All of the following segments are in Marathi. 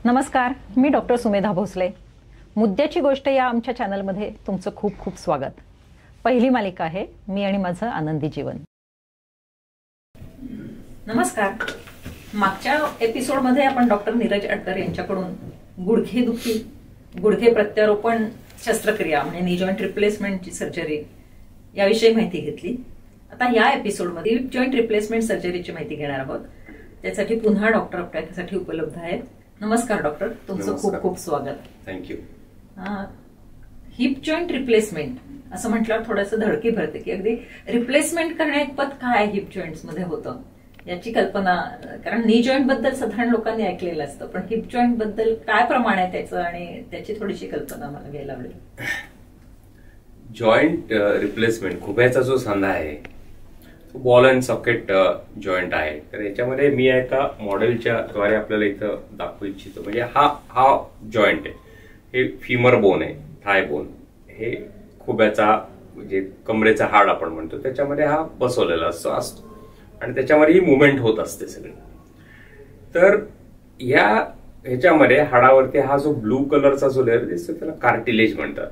नमस्कार, मी डॉक्टर सुमेधा भोसले. मुद्द्याची गोष्ट या आमच्या चॅनलमध्ये तुमचं खूप खूप स्वागत. पहिली मालिका आहे मी आणि माझं आनंदी जीवन. नमस्कार. मागच्या एपिसोडमध्ये आपण डॉक्टर नीरज अडकर यांच्याकडून गुडघेदुखी, गुडघे प्रत्यारोपण शस्त्रक्रिया म्हणजे नी जॉईंट रिप्लेसमेंटची सर्जरी याविषयी माहिती घेतली. आता या एपिसोडमध्ये हिप जॉईंट रिप्लेसमेंट सर्जरीची माहिती घेणार आहोत. त्यासाठी पुन्हा डॉक्टर आपल्यासाठी उपलब्ध आहेत. नमस्कार डॉक्टर, तुमचं खूप खूप स्वागत. थँक्यू. हिप जॉईंट रिप्लेसमेंट असं म्हटल्यावर थोडंसं धडकी भरते की अगदी रिप्लेसमेंट करण्याइतपत काय हिप जॉईंट्स मध्ये होतं याची कल्पना, कारण नी जॉईंट बद्दल साधारण लोकांनी ऐकलेलं असतं, पण हिप जॉईंट बद्दल काय प्रमाण आहे त्याचं आणि त्याची थोडीशी कल्पना मला घ्यायला आवडेल. जॉईंट रिप्लेसमेंट, खुब्याचा जो सांधा आहे तो बॉल अँड सॉकेट जॉईंट आहे. तर याच्यामध्ये मी एका मॉडेलच्या द्वारे आपल्याला इथं दाखवू इच्छितो. म्हणजे हा जॉईंट आहे, हे फिमर बोन आहे, थाय बोन, हे खुब्याचा म्हणजे कमरेचा हाड आपण म्हणतो त्याच्यामध्ये हा बसवलेला असतो आणि त्याच्यामध्ये ही मुवमेंट होत असते सगळी. तर ह्याच्यामध्ये हाडावरती हा जो ब्लू कलरचा जो लेअर दिसतो त्याला कार्टिलेज म्हणतात.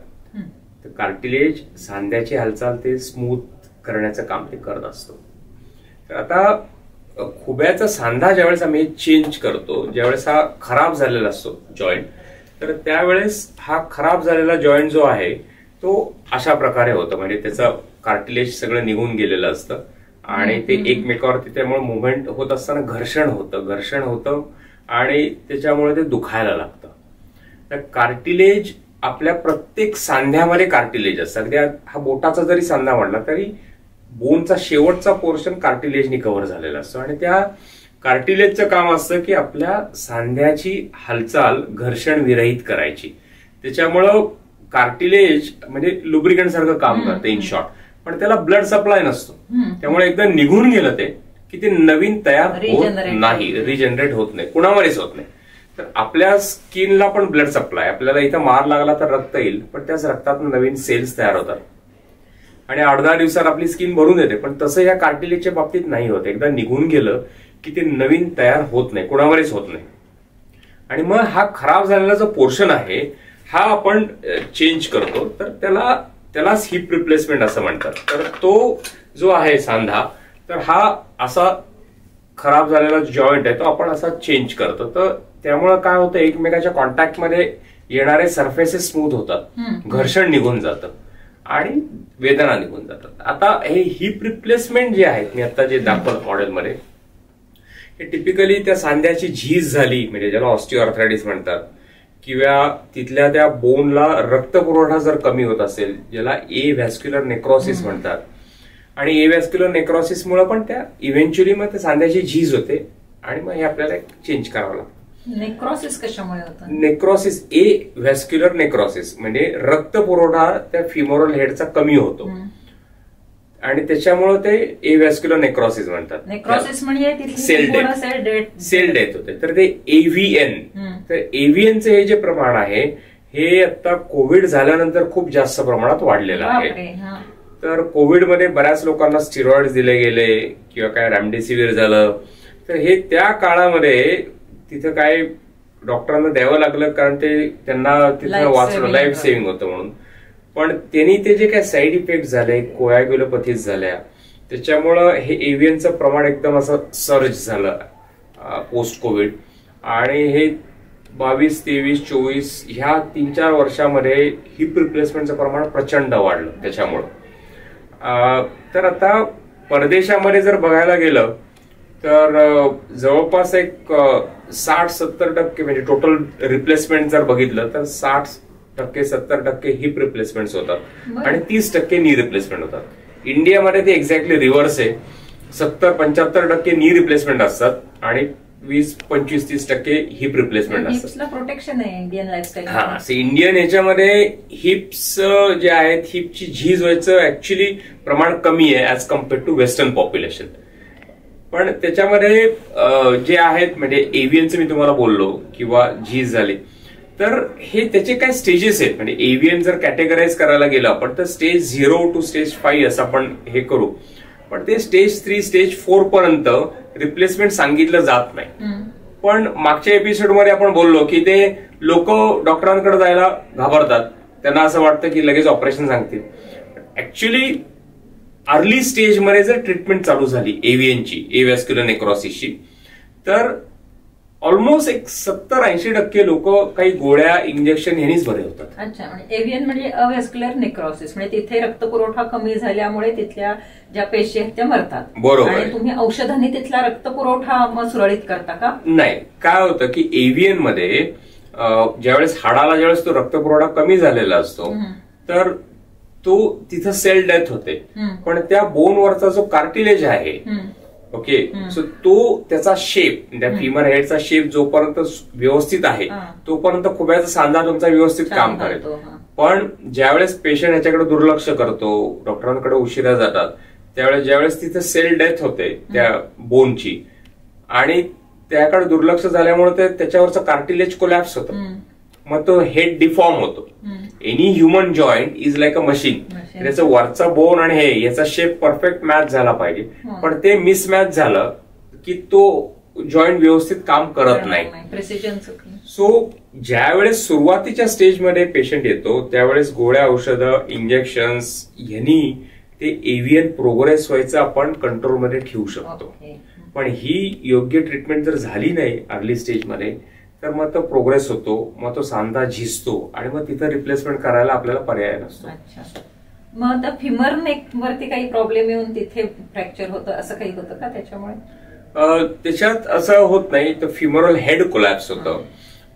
तर कार्टिलेज सांध्याची हालचाल ते स्मूथ करण्याचं काम ते करत असतो. तर आता खुब्याचा सांधा ज्यावेळेस आम्ही चेंज करतो, ज्यावेळेस हा खराब झालेला असतो जॉईंट, तर त्यावेळेस हा खराब झालेला जॉईंट जो आहे तो अशा प्रकारे होतो. म्हणजे त्याचं कार्टिलेज सगळं निघून गेलेलं असतं आणि ते एकमेकावरती त्यामुळे मुवमेंट होत असताना घर्षण होतं आणि त्याच्यामुळे ते दुखायला लागतं. तर कार्टिलेज आपल्या प्रत्येक सांध्यामध्ये कार्टिलेज असतं. अगदी हा बोटाचा जरी सांधा म्हटला तरी बोनचा शेवटचा पोर्शन कार्टिलेजनी कव्हर झालेला असतो आणि त्या कार्टिलेजचं काम असतं की आपल्या सांध्याची हालचाल घर्षण विरहित करायची. त्याच्यामुळं कार्टिलेज म्हणजे लुब्रिकंट सारखं काम करतं इन शॉर्ट, पण त्याला ब्लड सप्लाय नसतो. त्यामुळे एकदा निघून गेलं ते की ते नवीन तयार होत नाही, रिजनरेट होत नाही, कुणामध्येच होत नाही. तर आपल्या स्किनला पण ब्लड सप्लाय, आपल्याला इथं मार लागला तर रक्त येईल, पण त्याच रक्तात नवीन सेल्स तयार होतात आणि 8-10 दिवसात आपली स्किन भरून येते. पण तसं या कार्टिलेजच्या बाबतीत नाही होत. एकदा निघून गेलं की ते नवीन तयार होत नाही, कुणावरच होत नाही. आणि मग हा खराब झालेला जो पोर्शन आहे हा आपण चेंज करतो, तर त्यालाच हिप रिप्लेसमेंट असं म्हणतात. तर तो जो आहे सांधा, तर हा असा खराब झालेला जॉईंट आहे तो आपण असा चेंज करतो. तर त्यामुळे काय होतं, एकमेकाच्या कॉन्टॅक्टमध्ये येणारे सरफेसेस स्मूथ होतात, घर्षण निघून जातं आणि वेदना निघून जातात. आता हे हिप रिप्लेसमेंट जे आहेत मी आता जे दाखवलं मॉडेलमध्ये, हे टिपिकली त्या सांध्याची झीज झाली म्हणजे ज्याला ऑस्टिओआर्थरायटिस म्हणतात, किंवा तिथल्या त्या बोनला रक्तपुरवठा जर कमी होत असेल, ज्याला ए व्हॅस्क्युलर नेक्रोसिस म्हणतात, आणि ए व्हॅस्क्युलर नेक्रोसिसमुळे पण त्या इव्हेंच्युअली मग त्या सांध्याची झीज होते आणि मग हे आपल्याला चेंज करावं लागतं. नेक्रोसिस कशामुळे होतं? नेक्रोसिस, ए व्हॅस्क्युलर नेक्रोसिस म्हणजे रक्तपुरवठा त्या फिमोरल हेडचा कमी होतो आणि त्याच्यामुळे ते ए व्हॅस्क्युलर नेक्रोसिस म्हणतात. नेक्रोसिस म्हणजे सेल डेथ होते. तर ते एव्हीएन, तर एव्हीएनचे हे जे प्रमाण आहे हे आता कोविड झाल्यानंतर खूप जास्त प्रमाणात वाढलेलं आहे. तर कोविडमध्ये बऱ्याच लोकांना स्टिरॉइड्स दिले गेले किंवा काय रेमडेसिवीर झालं, तर हे त्या काळामध्ये तिथं काय डॉक्टरांना द्यावं लागलं कारण ते त्यांना तिथं वाचलं, लाईफ सेव्हिंग होतं म्हणून. पण त्यांनी ते जे काही साईड इफेक्ट झाले, कोॲग्युलोपॅथीज झाल्या, त्याच्यामुळं हे एव्हीएनचं प्रमाण एकदम असं सर्ज झालं पोस्ट कोविड. आणि हे 22, 23, 24 ह्या 3-4 वर्षामध्ये हिप रिप्लेसमेंटचं प्रमाण प्रचंड वाढलं त्याच्यामुळं. तर आता परदेशामध्ये जर बघायला गेलं तर जवळपास एक 60-70% म्हणजे टोटल रिप्लेसमेंट जर बघितलं तर 60%-70% हिप रिप्लेसमेंट होतात आणि 30% नी रिप्लेसमेंट होतात. इंडियामध्ये ते एक्झॅक्टली रिव्हर्स आहे. 70-75% नी रिप्लेसमेंट असतात आणि 20-25-30% हिप रिप्लेसमेंट असतात. प्रोटेक्शन आहे इंडियन लाईफस्टाईल. हा, इंडियन याच्यामध्ये हिप्स जे आहेत, हिपची झीज व्हायचं ऍक्च्युली प्रमाण कमी आहे as compared to western population. पण त्याच्यामध्ये जे आहेत म्हणजे एव्हीएनचं मी तुम्हाला बोललो किंवा झीज झाली, तर हे त्याचे काय स्टेजेस आहेत. म्हणजे एव्हीएन जर कॅटेगराईज करायला गेलं आपण तर स्टेज 0 to स्टेज 5 असं आपण हे करू, पण ते स्टेज 3, स्टेज 4 पर्यंत रिप्लेसमेंट सांगितलं जात नाही. पण मागच्या एपिसोडमध्ये आपण बोललो की ते लोक डॉक्टरांकडे जायला घाबरतात, त्यांना असं वाटतं की लगेच ऑपरेशन सांगतील. ऍक्च्युली अर्ली स्टेजमध्ये जर ट्रीटमेंट चालू झाली एव्हीएनची, एव्हॅस्क्युलर नेक्रोसिसची, तर ऑलमोस्ट एक 70-80% लोक काही गोळ्या इंजेक्शन यांनीच बरे होतात. अच्छा, म्हणजे एव्हीएन म्हणजे अव्हॅस्क्युलर नेक्रोसिस, म्हणजे तिथे रक्तपुरवठा कमी झाल्यामुळे तिथल्या ज्या पेशी आहेत त्या मरतात. बरोबर. आणि तुम्ही औषधांनी तिथला रक्तपुरवठा मग सुरळीत करता का? नाही, काय होतं की एव्हीएन मध्ये ज्यावेळेस हाडाला ज्यावेळेस तो रक्तपुरवठा कमी झालेला असतो तर तो तिथं सेल डेथ होते, पण त्या बोनवरचा जो कार्टिलेज आहे, ओके, सो तो त्याचा शेप, त्या फिमर हेडचा शेप जोपर्यंत व्यवस्थित आहे तोपर्यंत खुब्याचा सांधा तुमचा व्यवस्थित काम करेल. पण ज्यावेळेस पेशंट ह्याच्याकडे दुर्लक्ष करतो, डॉक्टरांकडे उशिरा जातात, त्यावेळेस ज्यावेळेस तिथे सेल डेथ होते त्या बोनची आणि त्याकडे दुर्लक्ष झाल्यामुळे त्याच्यावरचं कार्टिलेज कोलॅप्स होतं, मग तो हेड डिफॉर्म होतो. Any human joint is like a machine. त्याचं वरचा बोन आणि हे याचा शेप परफेक्ट मॅच झाला पाहिजे, पण ते मिसमॅच झालं की तो जॉईंट व्यवस्थित काम करत नाही. सो ज्यावेळेस सुरुवातीच्या स्टेजमध्ये पेशंट येतो त्यावेळेस गोळ्या, औषधं, इंजेक्शन्स यांनी ते एव्हीएन प्रोग्रेस व्हायचं आपण कंट्रोलमध्ये ठेवू शकतो. पण ही योग्य ट्रीटमेंट जर झाली नाही अर्ली स्टेजमध्ये तर मग तो प्रोग्रेस होतो, मग तो सांधा झिजतो आणि मग तिथं रिप्लेसमेंट करायला आपल्याला पर्याय नसतो. मग आता फिमर नेक वरती काही प्रॉब्लेम येऊन तिथे फ्रॅक्चर होतं असं काही होतं का त्याच्यामुळे? त्याच्यात असं होत नाही, तर फिमरल हेड कोलॅप्स होतं.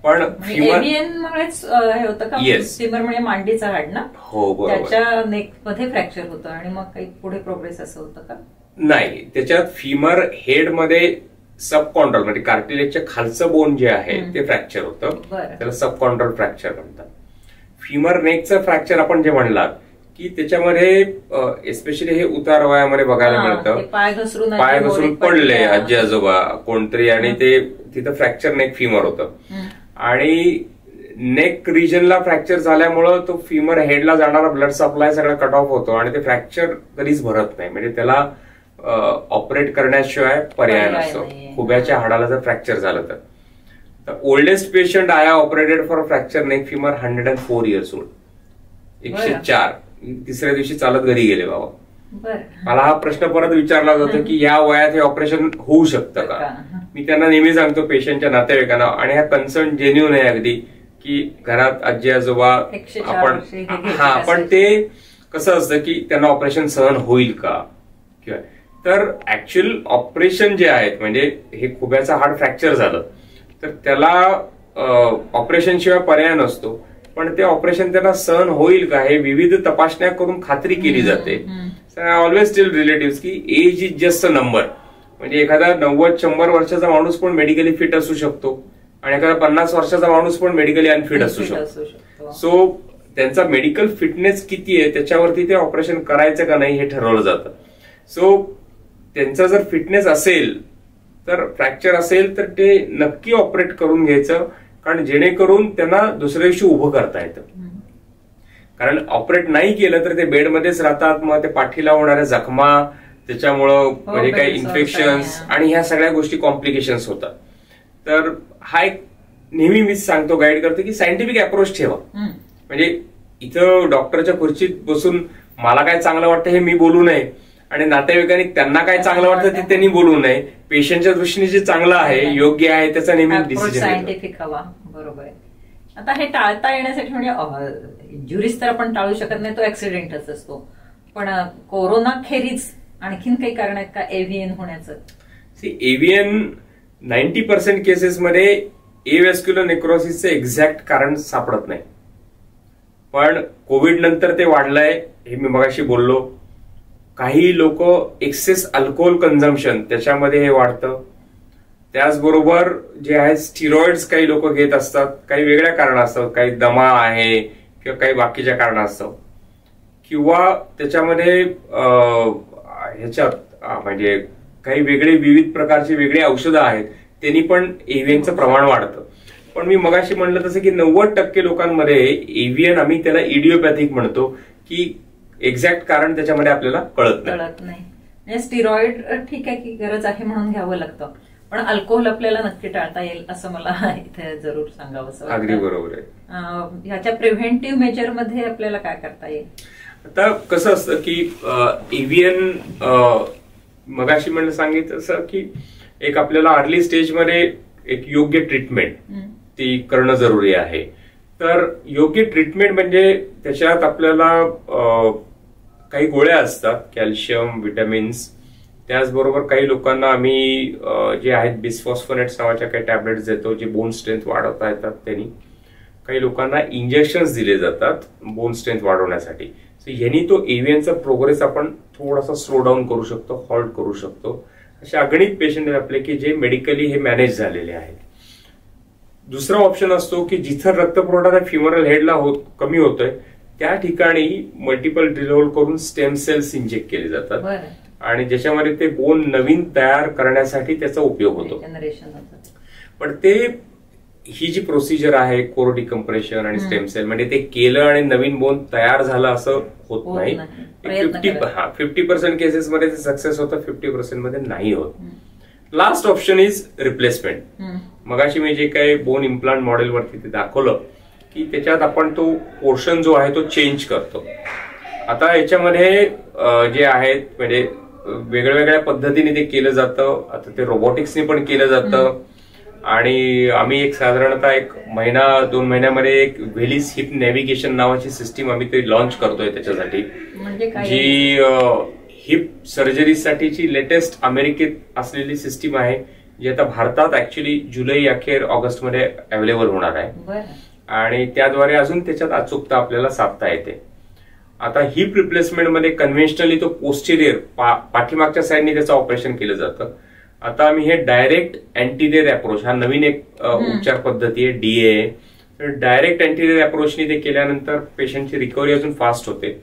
पण एव्हीएनमुळेच हे होतं का? फिमर म्हणजे मांडीचा हाड ना? हो, बरोबर. त्याच्या नेक मध्ये फ्रॅक्चर होतं आणि मग काही पुढे प्रोग्रेस असं होतं का? नाही, त्याच्यात फिमर हेडमध्ये सबकॉन्ड्रल म्हणजे कार्टिलेजच्या खालचं बोन जे आहे ते फ्रॅक्चर होतं, त्याला सबकॉन्ड्रल फ्रॅक्चर म्हणतात. फिमर नेकचं फ्रॅक्चर आपण जे म्हणलात की त्याच्यामध्ये एस्पेशली हे उतार वयामध्ये बघायला मिळतं. पाय घसरून पडले आजी आजोबा कोणतरी आणि ते तिथं फ्रॅक्चर नेक फिमर होतं आणि नेक रिजनला फ्रॅक्चर झाल्यामुळं तो फिमर हेडला जाणारा ब्लड सप्लाय सगळं कट ऑफ होतो आणि ते फ्रॅक्चर कधीच भरत नाही. म्हणजे त्याला ऑपरेट करण्याशिवाय पर्याय नसतो. खुब्याच्या हाडाला जर फ्रॅक्चर झालं तर oldest patient I operated for fracture neck femur 104 years old. 104. तिसऱ्या दिवशी चालत घरी गेले बाबा. मला हा प्रश्न परत विचारला जातो की या वयात हे ऑपरेशन होऊ शकतं का? मी त्यांना नेहमी सांगतो पेशंटच्या नातेवाईकांना, आणि हा कन्सर्न जेन्युइन आहे अगदी, की घरात आजी आजोबा आपण पण ते कसं असतं की त्यांना ऑपरेशन सहन होईल का किंवा, तर ऍक्च्युअल ऑपरेशन जे आहेत म्हणजे हे खुब्याचा हाड फ्रॅक्चर झालं तर त्याला ऑपरेशन शिवाय पर्याय नसतो, पण ते ऑपरेशन त्यांना सहन होईल का हे विविध तपासण्या करून खात्री केली जाते. ऑलवेज टेल रिलेटिव्ह की age is just a number. म्हणजे एखादा 90-100 वर्षाचा माणूस पण मेडिकली फिट असू शकतो आणि एखादा 50 वर्षाचा माणूस पण मेडिकली अनफिट असू शकतो. सो त्यांचा मेडिकल फिटनेस किती आहे त्याच्यावरती ते ऑपरेशन करायचं का नाही हे ठरवलं जातं. सो त्यांचा जर फिटनेस असेल तर फ्रॅक्चर असेल तर ते नक्की ऑपरेट करून घ्यायचं, कारण जेणेकरून त्यांना दुसऱ्या दिवशी उभं करता येतं. कारण ऑपरेट नाही केलं तर ते बेडमध्येच राहतात, मग ते पाठीला होणाऱ्या जखमा त्याच्यामुळं म्हणजे काही इन्फेक्शन्स आणि ह्या सगळ्या गोष्टी कॉम्प्लिकेशन्स होतात. तर हा एक नेहमी मी सांगतो, गाईड करतो की सायंटिफिक अप्रोच ठेवा. म्हणजे इथं डॉक्टरच्या खुर्चीत बसून मला काय चांगलं वाटतं हे मी बोलू नये आणि नातेवाईकांनी त्यांना काय चांगलं वाटतं ते त्यांनी बोलू नये. पेशंटच्या दृष्टीने जे चांगलं आहे, योग्य आहे त्याचा नेहमी डिसिजन सायंटिफिक हवा. बरोबर आहे. आता हे टाळता येण्यासाठी म्हणजे इंजुरीज तर आपण टाळू शकत नाही, तो ऍक्सिडेंटच असतो, पण कोरोना खेरीज आणखीन काही कारण आहेत का एव्हीएन होण्याचं? एव्हीएन 90% केसेसमध्ये एव्हॅस्क्युलर नेक्रोसिसचं एक्झॅक्ट कारण सापडत नाही, पण कोविड नंतर ते वाढलंय हे मी मगाशी बोललो. काही लोक एक्सेस अल्कोहोल कन्झम्पशन त्याच्यामध्ये हे वाढतं. त्याचबरोबर जे आहे स्टिरॉइड्स काही लोक घेत असतात, काही वेगळ्या कारण असतात, काही दमा आहे किंवा काही बाकीच्या कारण असतात, किंवा त्याच्यामध्ये ह्याच्यात म्हणजे काही वेगळे विविध प्रकारची वेगळी औषधं आहेत त्यांनी पण एव्हीएनचं प्रमाण वाढतं. पण मी मगाशी म्हणलं तसं की 90% लोकांमध्ये एव्हीएन आम्ही त्याला इडिओपॅथिक म्हणतो की एक्झॅक्ट कारण त्याच्यामध्ये आपल्याला कळत नाही. स्टिरॉइड ठीक आहे की गरज आहे म्हणून घ्यावं लागतं, पण अल्कोहोल आपल्याला नक्की टाळता येईल असं मला इथे जरूर सांगावं. अगदी बरोबर आहे. ह्याच्या प्रिव्हेंटिव्ह मेजर मध्ये आपल्याला काय करता येईल? आता कसं असतं की एव्हीएन मगाशी म्हणलं सांगितलं असं की एक आपल्याला अर्ली स्टेजमध्ये एक योग्य ट्रीटमेंट ती करणं जरुरी आहे. तर योग्य ट्रीटमेंट म्हणजे त्याच्यात आपल्याला काही गोळ्या असतात, कॅल्शियम, विटॅमिन्स, त्याचबरोबर काही लोकांना आम्ही जे आहेत बिसफॉस्फोनेट्स नावाच्या काही टॅबलेट्स देतो जे बोन स्ट्रेंथ वाढवता येतात. त्यांनी काही लोकांना इंजेक्शन्स दिले जातात बोन स्ट्रेंथ वाढवण्यासाठी. सो यांनी तो एव्हीएनचा प्रोग्रेस आपण थोडासा स्लो डाऊन करू शकतो, हॉल्ट करू शकतो. असे अगणित पेशंट आहेत आपले की जे मेडिकली हे मॅनेज झालेले आहेत. दुसरा ऑप्शन असतो की जिथं रक्तपुरवठा फिमरल हेडला कमी होतोय त्या ठिकाणी मल्टिपल ड्रिल होल करून स्टेम सेल्स इंजेक्ट केले जातात आणि ज्याच्यामध्ये ते बोन नवीन तयार करण्यासाठी त्याचा उपयोग होतो. पण ते ही जी प्रोसिजर आहे कोर डिकम्प्रेशन आणि स्टेम सेल म्हणजे ते केलं आणि नवीन बोन तयार झालं असं होत नाही. 50% केसेसमध्ये ते सक्सेस होतं, 50% मध्ये नाही होत. Last option is replacement. मगाशी मी जे काही बोन इम्प्लांट मॉडेलवरती ते दाखवलं की त्याच्यात आपण तो पोर्शन जो आहे तो चेंज करतो. आता याच्यामध्ये जे आहेत म्हणजे वेगळ्या पद्धतीने ते केलं जातं. आता ते रोबोटिक्सने पण केलं जातं आणि आम्ही एक साधारणतः 1-2 महिन्यामध्ये एक व्हेलिस हिप नॅव्हिगेशन नावाची सिस्टीम आम्ही ते लॉन्च करतोय त्याच्यासाठी, जी हिप सर्जरीसाठीची लेटेस्ट अमेरिकेत असलेली सिस्टीम आहे जी आता भारतात ऍक्च्युली जुलै अखेर ऑगस्टमध्ये अवेलेबल होणार आहे आणि त्याद्वारे अजून त्याच्यात अचूकता आपल्याला साधता येते. आता हिप रिप्लेसमेंटमध्ये कन्व्हेन्शनली तो पोस्टेरियर पाठीमागच्या साईडने त्याचं ऑपरेशन केलं जातं. आता आम्ही हे डायरेक्ट अँटीरियर अप्रोच हा नवीन एक उपचार पद्धती आहे डीए. तर डायरेक्ट अँटीरियर अप्रोचने ते केल्यानंतर पेशंटची रिकव्हरी अजून फास्ट होते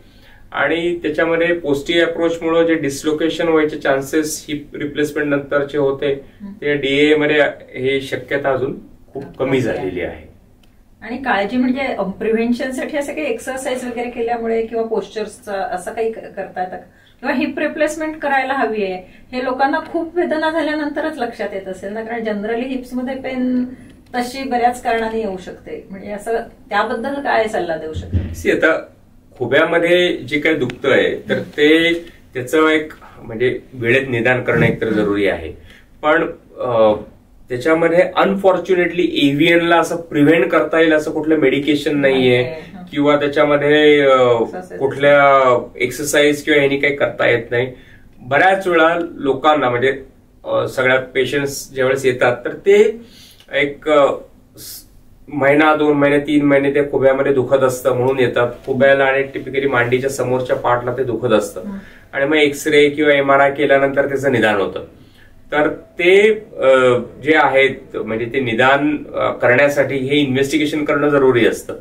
आणि त्याच्यामध्ये पोस्टीरियर अप्रोचमुळे जे डिस्लोकेशन व्हायचे चान्सेस हिप रिप्लेसमेंट नंतरचे होते ते डीए मध्ये हे शक्यता अजून खूप कमी झालेली आहे. आणि काळजी म्हणजे प्रिव्हेन्शनसाठी असं काही एक्सरसाइज वगैरे केल्यामुळे किंवा पोस्चर्सचा असं काही करता येतं किंवा हिप रिप्लेसमेंट करायला हवी आहे हे लोकांना खूप वेदना झाल्यानंतरच लक्षात येत असेल ना, कारण जनरली हिप्समध्ये पेन तशी बऱ्याच कारणाने येऊ शकते. म्हणजे असं त्याबद्दल काय सल्ला देऊ शकते? आता खुब्यामध्ये जे काही दुखतंय तर ते त्याचं एक म्हणजे वेळेत निदान करणं एक तर जरुरी आहे. पण त्याच्यामध्ये अनफॉर्च्युनेटली एव्हीएनला असं प्रिव्हेंट करता येईल असं कुठलं मेडिकेशन नाहीये किंवा त्याच्यामध्ये कुठल्या एक्सरसाइज किंवा ह्यानी काही करता येत नाही. बऱ्याच वेळा लोकांना म्हणजे सगळ्या पेशंट्स ज्यावेळेस येतात तर ते एक महिना, 2 महिने, 3 महिने ते खुब्यामध्ये दुखत असतं म्हणून येतात. खुब्याला आणि टिपिकली मांडीच्या समोरच्या पार्टला ते दुखत असतं आणि मग एक्सरे किंवा एमआरआय केल्यानंतर त्याचं निदान होतं. तर ते जे आहेत म्हणजे ते निदान करण्यासाठी हे इन्व्हेस्टिगेशन करणं जरुरी असतं.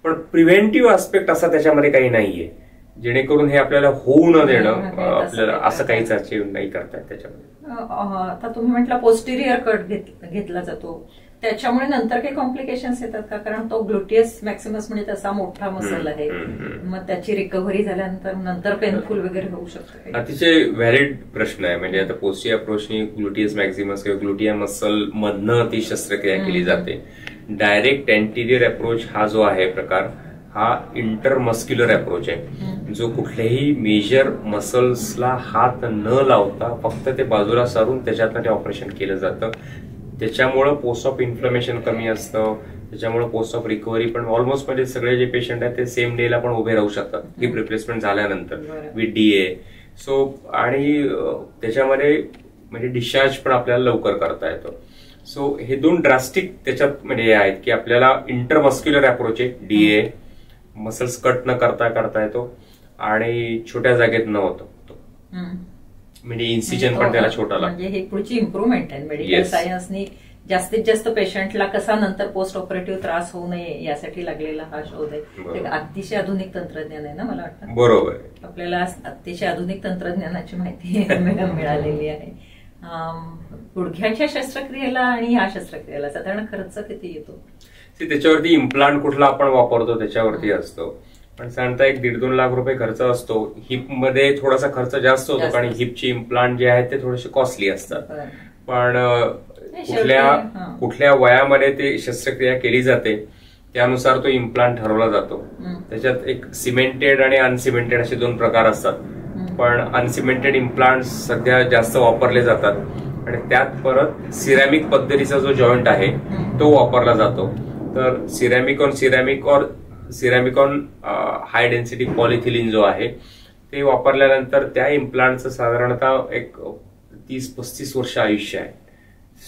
पण प्रिव्हेंटिव्ह आस्पेक्ट असा त्याच्यामध्ये काही नाहीये जेणेकरून हे आपल्याला होऊ न देणं आपल्याला असं काहीच अचीव नाही करतायत त्याच्यामध्ये. आता तुम्ही म्हटलं पोस्टेरियर कट घेतला जातो त्याच्यामुळे नंतर काही कॉम्प्लिकेशन्स येतात का? कारण तो ग्लुटियस मॅक्सिमस म्हणजे तसा मोठा मसल आहे, मग त्याची रिकव्हरी झाल्यानंतर नंतर पेनफुल वगैरे होऊ शकतं? अतिशय व्हॅलिड प्रश्न आहे. म्हणजे आता पोस्टीरियर अप्रोचनी ग्लुटियस मॅक्सिमस किंवा ग्लुटिया मसल मधनं ती शस्त्रक्रिया केली जाते. डायरेक्ट अँटीरियर अप्रोच हा जो आहे प्रकार हा इंटरमस्क्युलर अप्रोच आहे जो कुठल्याही मेजर मसल्सला हात न लावता फक्त ते बाजूला सारून त्याच्यातनं ते ऑपरेशन केलं जातं. त्याच्यामुळं पोस्ट ऑफ इन्फ्लमेशन कमी असतं, त्याच्यामुळे पोस्ट ऑफ रिकव्हरी पण ऑलमोस्ट म्हणजे सगळे जे पेशंट आहेत ते सेम डेला पण उभे राहू शकतात हिप रिप्लेसमेंट झाल्यानंतर विथ डीए. सो आणि त्याच्यामध्ये म्हणजे डिस्चार्ज पण आपल्याला लवकर करता येतो. सो हे 2 ड्रास्टिक त्याच्यात म्हणजे आहेत की आपल्याला इंटरमस्क्युलर अप्रोच आहे डीए, मसल्स कट न करता येतो आणि छोट्या जागेत न होतो म्हणजे इन्सिजन पण त्याला छोटा लागतो. म्हणजे ही पुढची इम्प्रुव्हमेंट आहे मेडिकल सायन्सनी जास्तीत जास्त पेशंटला कसा नंतर पोस्ट ऑपरेटिव्ह त्रास होऊ नये यासाठी लागलेला हा शोध आहे. अतिशय आधुनिक तंत्रज्ञान आहे ना मला वाटतं. बरोबर, आपल्याला अतिशय आधुनिक तंत्रज्ञानाची माहिती मिळालेली आहे. गुडघ्याच्या शस्त्रक्रियेला आणि या शस्त्रक्रियेला साधारण खर्च किती येतो? त्याच्यावरती इम्प्लांट कुठला आपण वापरतो त्याच्यावरती असतो. पण साधारणतः 1-1.5-2 लाख रुपये खर्च असतो. हिपमध्ये थोडासा खर्च जास्त होतो कारण हिपची इम्प्लांट जे आहेत ते थोडेसे कॉस्टली असतात पण कुठल्या वयामध्ये ते शस्त्रक्रिया केली जाते त्यानुसार तो इम्प्लांट ठरवला जातो. त्याच्यात एक सिमेंटेड आणि अनसिमेंटेड असे 2 प्रकार असतात. पण अनसिमेंटेड इम्प्लांट सध्या जास्त वापरले जातात आणि त्यात परत सिरॅमिक पद्धतीचा जो जॉईंट आहे तो वापरला जातो. तर सिरॅमिक ऑन हाय डेन्सिटी पॉलिथिलिन जो आहे ते वापरल्यानंतर त्या इम्प्लांटचं साधारणतः एक 30-35 वर्ष आयुष्य आहे.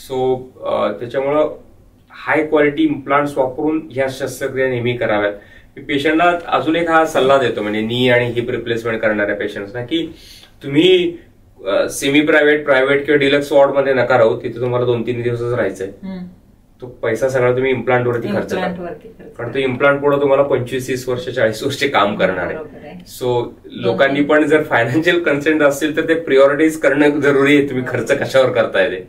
सो त्याच्यामुळं हाय क्वालिटी इम्प्लांट्स वापरून ह्या शस्त्रक्रिया नेहमी कराव्यात. पेशंटला अजून एक हा सल्ला देतो म्हणजे नी आणि हिप रिप्लेसमेंट करणाऱ्या पेशंट्सना की तुम्ही सेमी प्रायव्हेट किंवा डिलक्स वॉर्डमध्ये नका राहू. तिथे तुम्हाला 2-3 दिवसच राहायचंय. तो पैसा सगळा तुम्ही इम्प्लांटवरती खर्च करा कारण तो इम्प्लांट पुढे तुम्हाला 25-30 वर्ष 40 वर्ष काम करणार आहे. सो लोकांनी पण जर फायनान्शियल कन्सेंट असतील तर ते प्रिऑरिटीज करणं जरुरी आहे. तुम्ही खर्च कशावर करताय ते.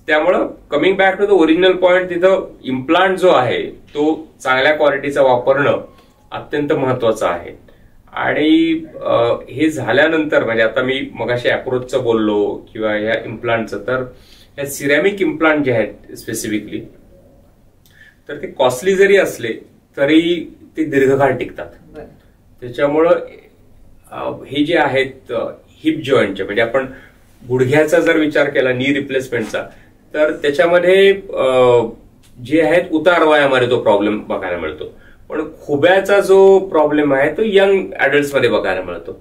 त्यामुळं coming back to the original point तिथं इम्प्लांट जो आहे तो चांगल्या क्वालिटीचा वापरणं अत्यंत महत्वाचं आहे. आणि हे झाल्यानंतर म्हणजे आता मी मगाशी अप्रोचचं बोललो किंवा या इम्प्लांटचं तर या सिरॅमिक इम्प्लांट जे आहेत स्पेसिफिकली तर ते कॉस्टली जरी असले तरी ते दीर्घकाळ टिकतात. त्याच्यामुळं हे जे आहेत हिप जॉईंटचे म्हणजे आपण गुडघ्याचा जर विचार केला नी रिप्लेसमेंटचा तर त्याच्यामध्ये जे आहेत उतार वयामध्ये तो प्रॉब्लेम बघायला मिळतो. पण खुब्याचा जो प्रॉब्लेम आहे तो यंग ऍडल्ट्समध्ये बघायला मिळतो.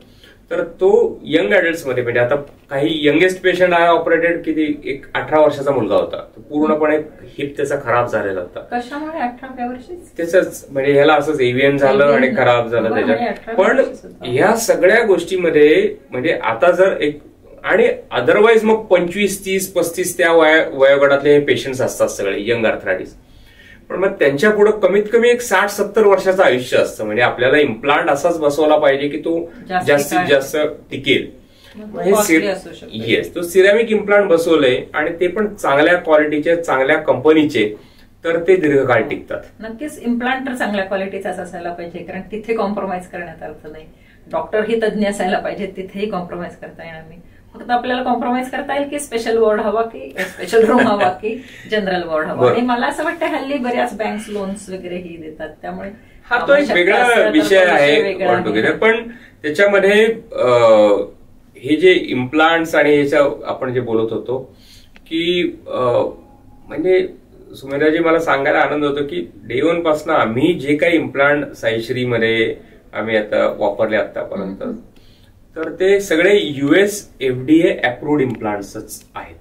तर तो यंग ऍडल्ट्समध्ये म्हणजे आता काही यंगेस्ट पेशंट आहे ऑपरेटेड किती एक 18 वर्षाचा मुलगा होता. पूर्णपणे हिप त्याचा खराब झालेला होता. कशामुळे 18 वर्ष त्याच म्हणजे ह्याला असंच एव्हीएन झालं आणि खराब झालं त्याच्यात. पण ह्या सगळ्या गोष्टीमध्ये म्हणजे आता जर एक आणि अदरवाईज मग 25, 30, 35 त्या वयोगटातले हे पेशंट्स असतात सगळे यंग आर्थरायटिस. पण मग त्यांच्या पुढे कमीत कमी एक 60-70 वर्षाचं आयुष्य असतं. म्हणजे आपल्याला इम्प्लांट असाच बसवला पाहिजे की तो जास्तीत जास्त टिकेल. येस तो सिरॅमिक इम्प्लांट बसवलंय आणि ते पण चांगल्या क्वालिटीचे चांगल्या कंपनीचे तर ते दीर्घकाळ टिकतात. नक्कीच इम्प्लांट तर चांगल्या क्वालिटीचाच असायला पाहिजे कारण तिथे कॉम्प्रोमाइज करण्यात अर्थ नाही. डॉक्टरही तज्ज्ञ असायला पाहिजे तिथेही कॉम्प्रोमाइज करता येणार नाही. फक्त आपल्याला कॉम्प्रोमाइज करता येईल की स्पेशल वॉर्ड हवा की स्पेशल रूम हवा की जनरल वॉर्ड हवा. आणि मला असं वाटतं हल्ली बऱ्याच बँक्स लोन्स वगैरेही देतात. त्यामुळे हा तो एक वेगळा विषय आहे ऑल टुगेदर. पण त्याच्यामध्ये हे जे इम्प्लांट्स आणि ह्याच्या आपण जे बोलत होतो की म्हणजे सुमेधाजी मला सांगायला आनंद होतो की डे 1 पासून आम्ही जे काही इम्प्लांट साईश्रीमध्ये आम्ही आता वापरले आतापर्यंत तर ते सगळे US FDA अप्रूव्ड इम्प्लांट्सच आहेत.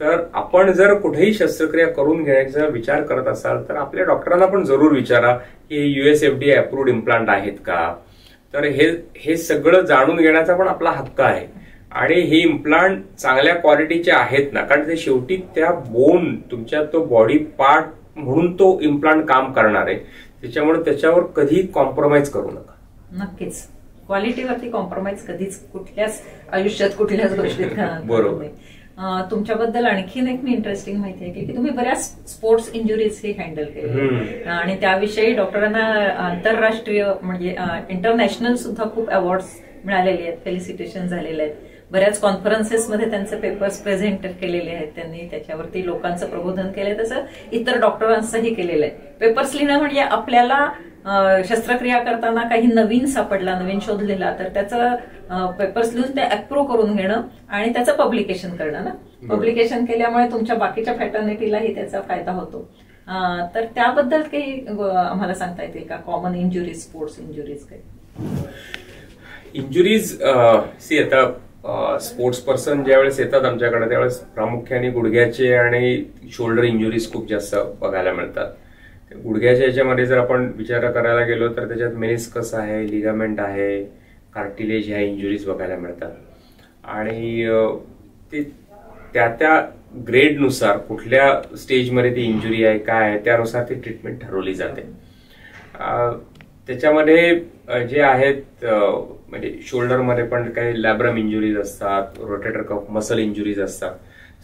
तर आपण जर कुठेही शस्त्रक्रिया करून घेण्याचा विचार करत असाल तर आपल्या डॉक्टरांना पण जरूर विचारा की US FDA अप्रूव्ड इम्प्लांट आहेत का. तर हे सगळं जाणून घेण्याचा पण आपला हक्क आहे. आणि हे इम्प्लांट चांगल्या क्वालिटीचे आहेत ना कारण ते शेवटी त्या बोन तुमच्या तो बॉडी पार्ट म्हणून तो इम्प्लांट काम करणार आहे. त्याच्यामुळे त्याच्यावर कधी कॉम्प्रोमाइज करू नका. नक्कीच क्वालिटीवरती कॉम्प्रोमाइज कधीच कुठल्याच आयुष्यात कुठल्याच गोष्टीत बरोबर. तुमच्याबद्दल आणखीन एक मी इंटरेस्टिंग माहिती आहे की तुम्ही बऱ्याच स्पोर्ट्स इंजुरीज हे हँडल केले आणि त्याविषयी डॉक्टरांना आंतरराष्ट्रीय म्हणजे इंटरनॅशनल सुद्धा खूप अवॉर्ड्स मिळालेले आहेत. फेलिसिटेशन झालेले आहेत. बऱ्याच कॉन्फरन्सेसमध्ये त्यांचे पेपर्स प्रेझेंट केलेले आहेत. त्यांनी त्याच्यावरती लोकांचं प्रबोधन केलंय. तसं इतर डॉक्टरांचंही केलेलं आहे. पेपर्स लिहिणं म्हणजे आपल्याला शस्त्रक्रिया करताना काही नवीन सापडला नवीन शोधलेला तर त्याचं पेपर्स लिहून ते अप्रूव्ह करून घेणं आणि त्याचं पब्लिकेशन करणं ना. पब्लिकेशन केल्यामुळे तुमच्या बाकीच्या फॅटर्निटीलाही त्याचा फायदा होतो. तर त्याबद्दल काही आम्हाला सांगता येतील का कॉमन इंजुरीज स्पोर्ट्स इंजुरीज काही इंजुरीज सी आता स्पोर्ट्स पर्सन ज्यावेळेस येतात आमच्याकडे त्यावेळेस प्रामुख्याने गुडघ्याचे आणि शोल्डर इंजुरीज खूप जास्त बघायला मिळतात. गुडघ्याच्या याच्यामध्ये जर आपण विचार करायला गेलो तर त्याच्यात मेनिस्कस आहे, लिगामेंट आहे, कार्टिलेज ह्या इंजुरीज बघायला मिळतात. आणि ते त्या ग्रेडनुसार कुठल्या स्टेजमध्ये ती इंजुरी आहे काय आहे त्यानुसार ती ट्रीटमेंट ठरवली जाते. त्याच्यामध्ये जे आहेत म्हणजे शोल्डरमध्ये पण काही लॅब्रम इंजुरीज असतात, रोटेटर कफ मसल इंजुरीज असतात.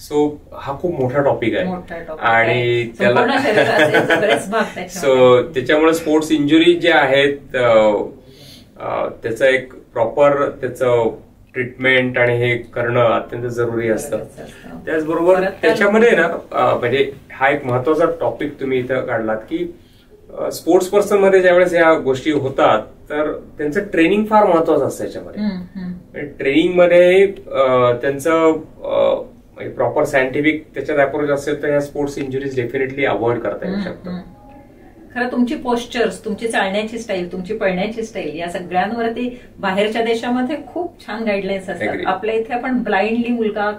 सो हा खूप मोठा टॉपिक आहे आणि त्याला सो त्याच्यामुळे स्पोर्ट्स इंजुरी जे आहेत त्याचं एक प्रॉपर त्याचं ट्रीटमेंट आणि हे करणं अत्यंत जरुरी असतं. त्याचबरोबर त्याच्यामध्ये ना म्हणजे हा एक महत्वाचा टॉपिक तुम्ही इथं काढलात की स्पोर्ट्स पर्सन मध्ये ज्यावेळेस या गोष्टी होतात तर त्यांचं ट्रेनिंग फार महत्वाचं असतं याच्यामध्ये. ट्रेनिंग मध्ये त्यांचं प्रॉपर सायंटिफिक त्याच्यात अप्रोच असेल तर या स्पोर्ट्स इंजुरीज डेफिनेटली अवॉइड करता येऊ शकतात. खरं तुमची पोस्चर्स, तुमची चालण्याची स्टाईल, तुमची पळण्याची स्टाईल या सगळ्यांवरती बाहेरच्या देशामध्ये खूप छान गाईडलाईन्स असतात. आपल्या इथे आपण ब्लाइंडली मुलगा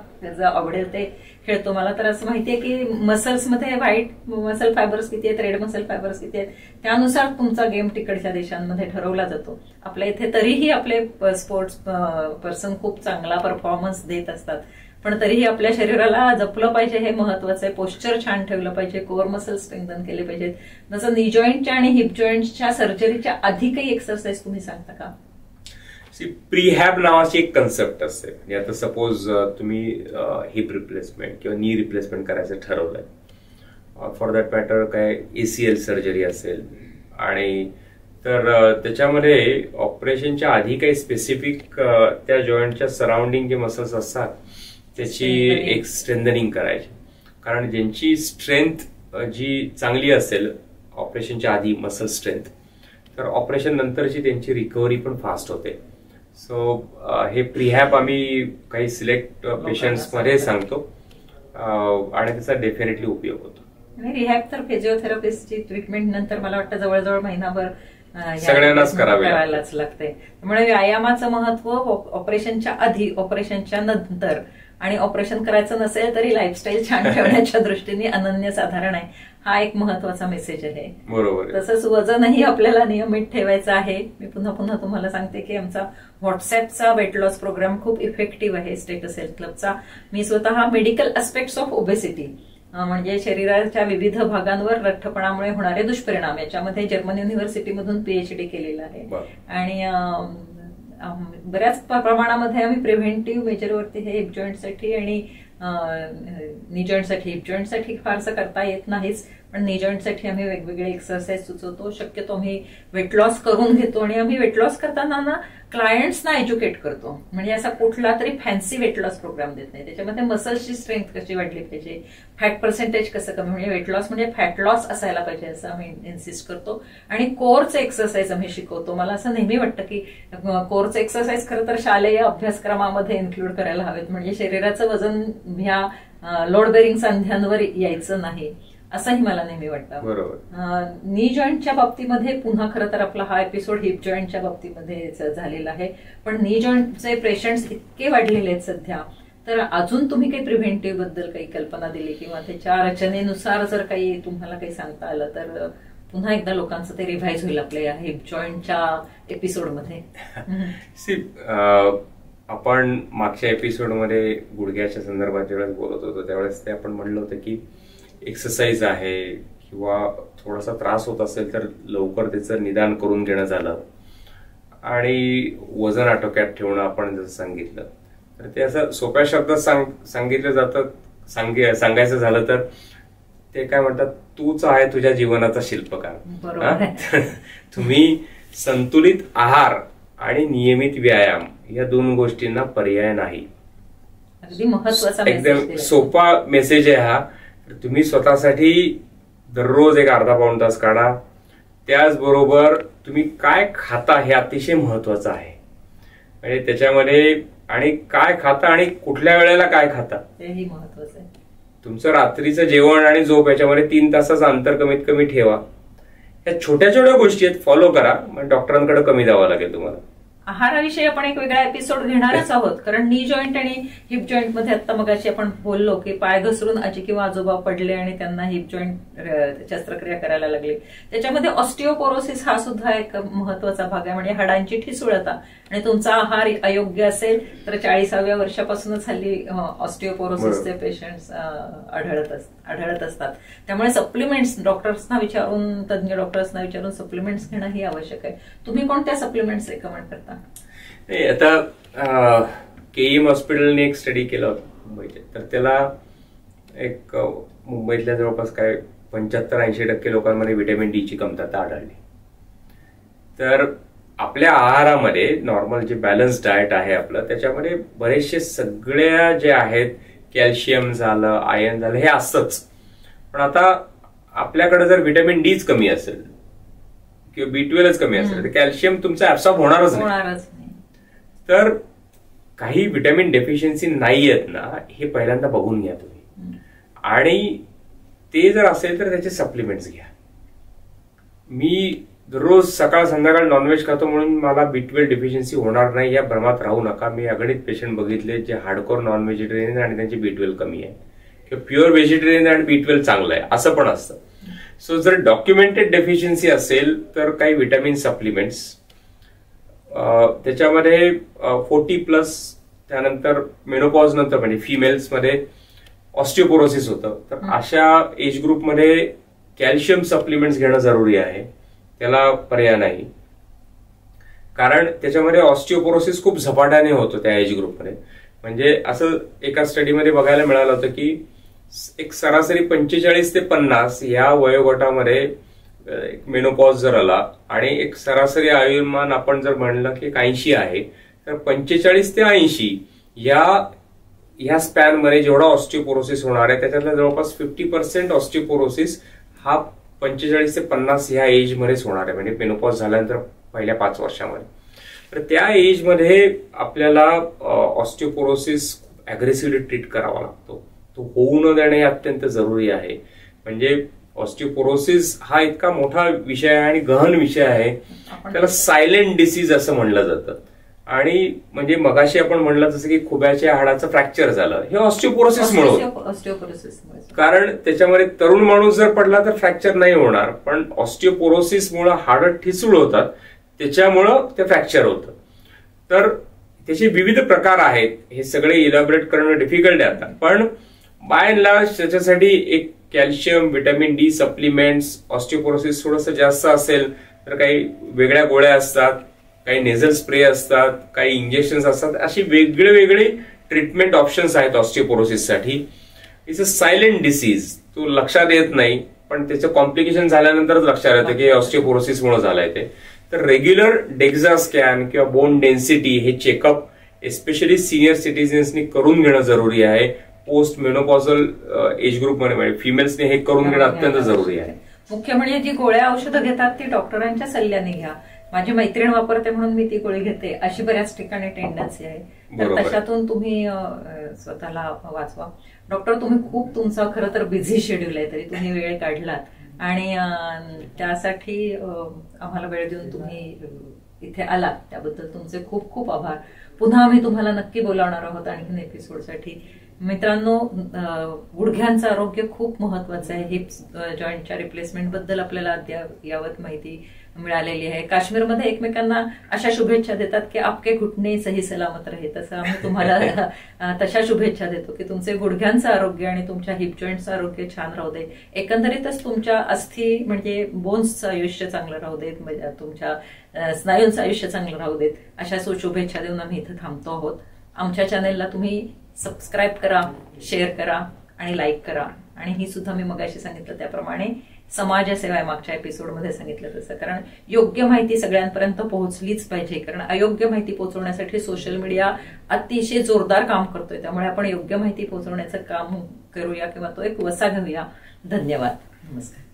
आवडेल ते खेळतो. मला तर असं माहितीये की मसल्समध्ये व्हाईट मसल फायबर्स किती आहेत, रेड मसल फायबर्स किती आहेत, त्यानुसार तुमचा गेम तिकडच्या देशांमध्ये ठरवला जातो. आपल्या इथे तरीही आपले स्पोर्ट्स पर्सन खूप चांगला परफॉर्मन्स देत असतात, पण तरीही आपल्या शरीराला जपलं पाहिजे, हे महत्वाचं आहे. पोस्चर छान ठेवलं पाहिजे, कोर मसल स्ट्रेंथन केले पाहिजेत. जसं नी जॉईंटच्या आणि हिप जॉईंटच्या सर्जरीच्या आधी काही एक्सरसाइज तुम्ही सांगता का? प्रीहॅब नावाची एक कन्सेप्ट असते. म्हणजे आता सपोज तुम्ही हिप रिप्लेसमेंट किंवा नी रिप्लेसमेंट करायचं ठरवलंय, फॉर दॅट मॅटर काय ACL सर्जरी असेल, आणि तर त्याच्यामध्ये ऑपरेशनच्या आधी काही स्पेसिफिक त्या जॉईंटच्या सराउंडिंग जे मसल्स असतात त्याची एक स्ट्रेंथनिंग करायची. कारण ज्यांची स्ट्रेंथ जी चांगली असेल ऑपरेशनच्या आधी मसल स्ट्रेंथ, तर ऑपरेशन नंतरची त्यांची रिकव्हरी पण फास्ट होते. सो हे प्रीहॅब आम्ही काही सिलेक्ट पेशंट्स मध्ये सांगतो आणि त्याचा डेफिनेटली उपयोग होतो. आणि रिहॅब तर फिजिओथेरपिस्टची ट्रीटमेंट नंतर मला वाटतं जवळजवळ महिनाभर सगळ्यांनाच करायलाच लागते. त्यामुळे व्यायामाचं महत्व ऑपरेशनच्या आधी, ऑपरेशनच्या नंतर, आणि ऑपरेशन करायचं नसेल तरी लाईफस्टाईल छान ठेवण्याच्या दृष्टीने अनन्यसाधारण आहे. हा एक महत्वाचा मेसेज आहे. बरोबर. तसंच वजनही आपल्याला नियमित ठेवायचं आहे. मी पुन्हा पुन्हा तुम्हाला सांगते की आमचा व्हॉट्सअपचा वेट लॉस प्रोग्राम खूप इफेक्टिव्ह आहे, स्टेटस हेल्थ क्लबचा. मी स्वतः मेडिकल अस्पेक्ट्स ऑफ ओबेसिटी म्हणजे शरीराच्या विविध भागांवर लठ्ठपणामुळे होणारे दुष्परिणाम याच्यामध्ये जर्मन युनिव्हर्सिटीमधून PhD केलेलं आहे. आणि बऱ्याच प्रमाणामध्ये आम्ही प्रिव्हेंटिव्ह मेजरवरती हे हिप जॉईंटसाठी आणि नी जॉईंटसाठी, हिप जॉईंटसाठी फारसं करता येत नाहीच, पण नी जॉईंटसाठी आम्ही वेगवेगळे एक्सरसाइज सुचवतो. शक्यतो आम्ही वेट लॉस करून घेतो आणि आम्ही वेट लॉस करताना ना क्लायंट्सना एज्युकेट करतो. म्हणजे असा कुठला तरी फॅन्सी वेट लॉस प्रोग्राम देत नाही. त्याच्यामध्ये मसल्सची स्ट्रेंथ कशी वाढली पाहिजे, फॅट पर्सेंटेज कसं कमी, म्हणजे वेट लॉस म्हणजे फॅट लॉस असायला पाहिजे असं आम्ही इन्सिस्ट करतो. आणि कोरचे एक्सरसाइज आम्ही शिकवतो. मला असं नेहमी वाटतं की कोरचे एक्सरसाइज खरं तर शालेय अभ्यासक्रमामध्ये इन्क्लूड करायला हवेत, म्हणजे शरीराचं वजन ह्या लोड बेरिंग सांध्यांवर यायचं नाही, असंही मला नेहमी वाटतं. बरोबर. नी जॉईंटच्या बाबतीमध्ये पुन्हा खरं तर आपला हा एपिसोड हिप जॉईंटच्या बाबतीमध्ये झालेला आहे, पण नी जॉईंटचे पेशंट्स इतके वाढलेले आहेत सध्या, तर अजून तुम्ही काही प्रिव्हेंटिव्ह बद्दल काही कल्पना दिली किंवा त्याच्या रचनेनुसार जर काही तुम्हाला काही सांगता आलं तर पुन्हा एकदा लोकांचं ते रिव्हाइज होईल आपल्या या हिप जॉईंटच्या एपिसोडमध्ये. आपण मागच्या एपिसोडमध्ये गुडघ्याच्या संदर्भात ज्यावेळेस बोलत होतो त्यावेळेस ते आपण म्हणलं होतं की एक्सरसाइज आहे किंवा थोडासा त्रास होत असेल तर लवकर त्याचं निदान करून घेणं झालं, आणि वजन आटोक्यात ठेवणं आपण जसं सांगितलं, तर ते असं सोप्या शब्दात सांगितलं जातं. सांगायचं झालं तर ते काय म्हणतात, तूच आहे तुझ्या जीवनाचा शिल्पकार. तुम्ही संतुलित आहार आणि नियमित व्यायाम या दोन गोष्टींना पर्याय नाही. अगदी महत्वाचा एकदम सोपा मेसेज आहे हा. तुम्ही स्वतःसाठी दररोज एक अर्धा पाऊण तास काढा. त्याचबरोबर तुम्ही काय खाता हे अतिशय महत्वाचं आहे. म्हणजे त्याच्यामध्ये आणि काय खाता आणि कुठल्या वेळेला काय खाता हेही महत्वाचं आहे. तुमचं रात्रीचं जेवण आणि झोप याच्यामध्ये 3 तासाचं अंतर कमीत कमी ठेवा. या छोट्या छोट्या गोष्टी आहेत, फॉलो करा. मग डॉक्टरांकडे कमी जावं लागेल तुम्हाला. आहाराविषयी आपण एक वेगळा एपिसोड घेणारच आहोत, कारण नी जॉईंट आणि हिप जॉईंट मध्ये आता मगाशी आपण बोललो की पाय घसरून आजी किंवा आजोबा पडले आणि त्यांना हिप जॉईंट शस्त्रक्रिया करायला लागली. त्याच्यामध्ये ऑस्टिओपोरोसिस हा सुद्धा एक महत्वाचा भाग आहे, म्हणजे हाडांची ठिसूळता. आणि तुमचा आहार अयोग्य असेल तर 40व्या वर्षापासूनच हल्ली ऑस्टिओपोरोसिसचे पेशंट्स आढळत असतात. त्यामुळे सप्लिमेंट्स डॉक्टर्सना विचारून, तज्ञ डॉक्टर्सना विचारून सप्लिमेंट्स घेणं ही आवश्यक आहे. तुम्ही कोणत्या सप्लिमेंट्स रेकमेंड करता? आता KEM हॉस्पिटलने एक स्टडी केला होता मुंबईचे, तर त्याला एक मुंबईतल्या जवळपास काय 75-80% लोकांमध्ये व्हिटॅमिन D ची कमतरता आढळली. तर आपल्या आहारामध्ये नॉर्मल जे बॅलन्स डाएट आहे आपलं, त्याच्यामध्ये बरेचसे सगळ्या जे आहेत, कॅल्शियम झालं, आयर्न झालं, हे असतंच. पण आता आपल्याकडे जर व्हिटॅमिन डीच कमी असेल किंवा B12 कमी असेल तर कॅल्शियम तुमचं ऍब्सॉर्ब होणारच नाही. तर काही व्हिटॅमिन डेफिशियन्सी नाही आहेत ना, हे पहिल्यांदा बघून घ्या तुम्ही. आणि ते जर असेल तर त्याचे सप्लिमेंट्स घ्या. मी रोज सकाळ संध्याकाळ नॉनव्हेज खातो म्हणून मला B12 डेफिशियन्सी होणार नाही या भ्रमात राहू नका. मी अगणित पेशंट बघितले जे हार्डकोर नॉन व्हेजिटेरियन आणि त्यांची B12 कमी आहे, किंवा प्युअर व्हेजिटेरियन आणि B12 चांगलं आहे, असं पण असतं. सो जर डॉक्युमेंटेड डेफिशियन्सी असेल तर काही व्हिटॅमिन सप्लिमेंट्स, त्याच्यामध्ये 40+, त्यानंतर मेनोपॉज नंतर म्हणजे फिमेल्समध्ये ऑस्टिओपोरोसिस होतं, तर अशा एज ग्रुपमध्ये कॅल्शियम सप्लिमेंट्स घेणं जरुरी आहे. त्याला पर्याय नाही, कारण त्याच्यामध्ये ऑस्टिओपोरोसिस खूप झपाट्याने होतो त्या एज ग्रुपमध्ये. म्हणजे असं एका स्टडीमध्ये बघायला मिळालं होतं की एक सरासरी 45 ते 50 या वयोगटामध्ये मेनोपॉज जर आला आणि एक सरासरी आयुर्मान आपण जर म्हणलं की 80 आहे, तर 45 ते 80 या स्पॅनमध्ये जेवढा ऑस्टिओपोरोसिस होणार आहे त्याच्यातला जवळपास 50% ऑस्टिओपोरोसिस हा 45 ते 50 ह्या एज मध्येच होणार आहे, म्हणजे मेनोपॉज झाल्यानंतर पहिल्या 5 वर्षामध्ये. तर त्या एज मध्ये आपल्याला ऑस्टिओपोरोसिस अग्रेसिव्हली ट्रीट करावा लागतो. तो होऊ न देणे अत्यंत जरुरी आहे. म्हणजे ऑस्टिओपोरोसिस हा इतका मोठा विषय आहे आणि गहन विषय आहे, त्याला सायलेंट डिसीज असं म्हणलं जातं. आणि म्हणजे मगाशी आपण म्हणलं जसं की खुब्याच्या हाडाचं फ्रॅक्चर झालं, हे ऑस्टिओपोरोसिसमुळे होतं. कारण त्याच्यामध्ये तरुण माणूस जर पडला तर फ्रॅक्चर नाही होणार, पण ऑस्टिओपोरोसिसमुळे हाडं ठिसूळ होतात, त्याच्यामुळं ते फ्रॅक्चर होतं. तर त्याचे विविध प्रकार आहेत, हे सगळे इलॅबोरेट करणं डिफिकल्ट आहे आता. पण बाय अँड लार्ज त्याच्यासाठी एक calcium, vitamin D supplements, osteoporosis थोडंसं जास्त असेल तर काही वेगळ्या गोळ्या असतात, काही नेझल स्प्रे असतात, काही इंजेक्शन्स असतात, अशी वेगळे ट्रीटमेंट ऑप्शन्स आहेत ऑस्टिओपोरोसिससाठी. इट्स अ सायलेंट डिसीज, तो लक्षात येत नाही, पण त्याचं कॉम्प्लिकेशन झाल्यानंतरच लक्षात येतं की ऑस्टिओपोरोसिसमुळे झालंय ते. तर रेग्युलर डेक्झा स्कॅन किंवा बोन डेन्सिटी हे चेकअप एस्पेशली सिनियर सिटीजन्सनी करून घेणं जरुरी आहे. पोस्ट मेनोपॉझल एज ग्रुपमध्ये म्हणजे फिमेल्सने हे करून घेणं अत्यंत जरुरी आहे. मुख्य म्हणजे जी गोळ्या औषधं घेतात ती डॉक्टरांच्या सल्ल्याने घ्या. माझी मैत्रीण वापरते म्हणून मी ती गोळी घेते अशी बऱ्याच ठिकाणी टेंडन्सी आहे. तर तशातून तुम्ही स्वतःला वाचवा. डॉक्टर, तुम्ही खूप तुमचा खरं तर बिझी शेड्यूल आहे, तरी तुम्ही वेळ काढलात आणि त्यासाठी आम्हाला वेळ देऊन तुम्ही इथे आलात, त्याबद्दल तुमचे खूप खूप आभार. पुन्हा आम्ही तुम्हाला नक्की बोलावणार आहोत आणखीन एपिसोडसाठी. मित्रांनो, गुडघ्यांचं आरोग्य खूप महत्वाचं आहे. हिप्स जॉईंटच्या रिप्लेसमेंट बद्दल आपल्याला अद्ययावत माहिती मिळालेली आहे. काश्मीरमध्ये एकमेकांना अशा शुभेच्छा देतात की आपके घुटणे सही सलामत रहे. तसं आम्ही तुम्हाला तशा शुभेच्छा देतो की तुमचे गुडघ्यांचं आरोग्य आणि तुमच्या हिप जॉईंटचं आरोग्य छान राहू दे. एकंदरीतच तुमच्या अस्थी म्हणजे बोन्सचं आयुष्य चांगलं राहू देत, तुमच्या स्नायूंचं आयुष्य चांगलं राहू देत, अशा शुभेच्छा देऊन आम्ही इथं थांबतो आहोत. आमच्या चॅनेलला तुम्ही सबस्क्राईब करा, शेअर करा आणि लाईक करा. आणि ही सुद्धा मी मगाशी सांगितलं त्याप्रमाणे समाजसेवा आहे, मागच्या एपिसोडमध्ये सांगितलं तसं. कारण योग्य माहिती सगळ्यांपर्यंत पोहोचलीच पाहिजे, कारण अयोग्य माहिती पोहोचवण्यासाठी सोशल मीडिया अतिशय जोरदार काम करतोय. त्यामुळे आपण योग्य माहिती पोहोचवण्याचं काम करूया किंवा तो एक वसा घेऊया. धन्यवाद. नमस्कार.